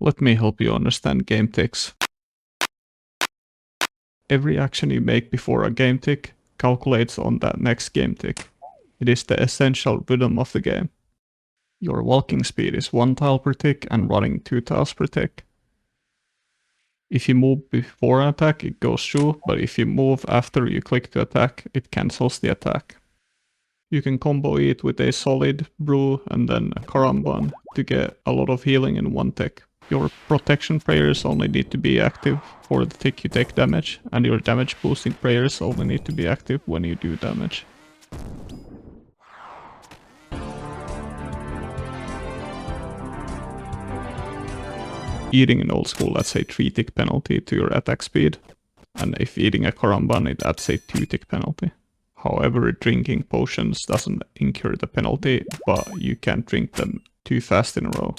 Let me help you understand game ticks. Every action you make before a game tick calculates on that next game tick. It is the essential rhythm of the game. Your walking speed is 1 tile per tick and running 2 tiles per tick. If you move before an attack, it goes through, but if you move after you click to attack, it cancels the attack. You can combo it with a solid, brew, and then a karamban to get a lot of healing in one tick. Your protection prayers only need to be active for the tick you take damage, and your damage boosting prayers only need to be active when you do damage. Eating in old school adds a 3 tick penalty to your attack speed, and if eating a karamban it adds a 2 tick penalty. However, drinking potions doesn't incur the penalty, but you can't drink them too fast in a row.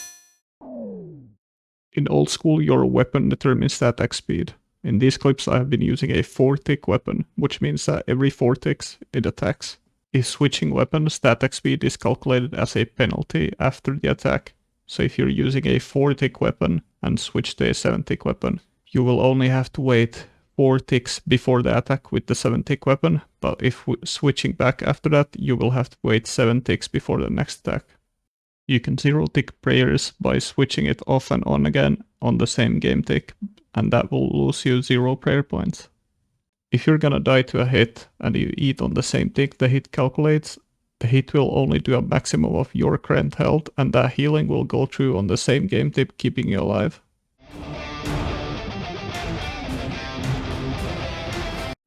In old school, your weapon determines the attack speed. In these clips I have been using a 4 tick weapon, which means that every 4 ticks it attacks. If switching weapons, the attack speed is calculated as a penalty after the attack. So if you're using a 4 tick weapon and switch to a 7 tick weapon, you will only have to wait 4 ticks before the attack with the 7 tick weapon, but if switching back after that, you will have to wait 7 ticks before the next attack. You can 0 tick prayers by switching it off and on again on the same game tick, and that will lose you 0 prayer points. If you're gonna die to a hit and you eat on the same tick the hit calculates, the hit will only do a maximum of your current health, and that healing will go through on the same game tick, keeping you alive.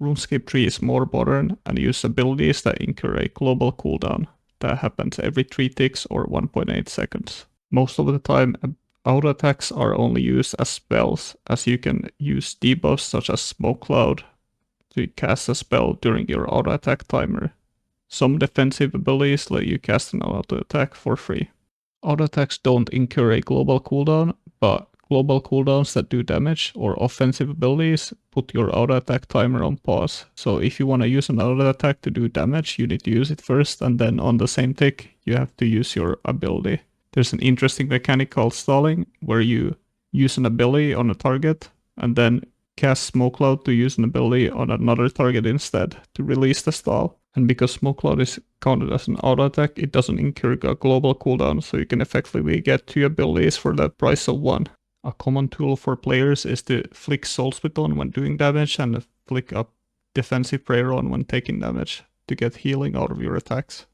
RuneScape 3 is more modern and uses abilities that incur a global cooldown that happens every 3 ticks or 1.8 seconds. Most of the time, auto attacks are only used as spells, as you can use debuffs such as Smoke Cloud to cast a spell during your auto attack timer. Some defensive abilities let you cast an auto attack for free. Auto attacks don't incur a global cooldown, but global cooldowns that do damage or offensive abilities put your auto attack timer on pause. So if you want to use an auto attack to do damage, you need to use it first, and then on the same tick you have to use your ability. There's an interesting mechanic called stalling, where you use an ability on a target and then cast Smoke Cloud to use an ability on another target instead to release the stall. And because Smoke Cloud is counted as an auto attack, it doesn't incur a global cooldown, so you can effectively get 2 abilities for the price of 1. A common tool for players is to flick Soul Split on when doing damage and flick up Defensive Prayer on when taking damage to get healing out of your attacks.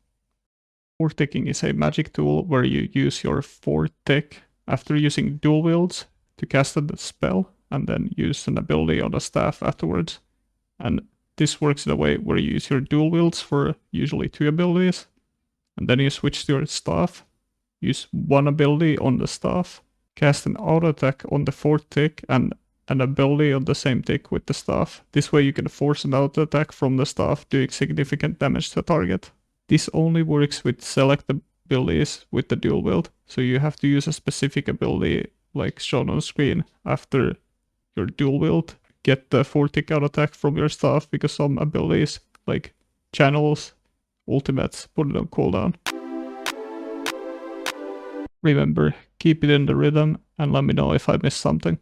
4 ticking is a magic tool where you use your 4th tick after using dual wields to cast a spell and then use an ability on the staff afterwards. And this works in a way where you use your dual wields for usually 2 abilities, and then you switch to your staff, use 1 ability on the staff, cast an auto attack on the 4th tick and an ability on the same tick with the staff. This way you can force an auto attack from the staff doing significant damage to a target. This only works with select abilities with the dual wield, so you have to use a specific ability like shown on screen after your dual wield. Get the 4 tick auto attack from your staff, because some abilities like channels, ultimates put it on cooldown. Remember, keep it in the rhythm and let me know if I missed something.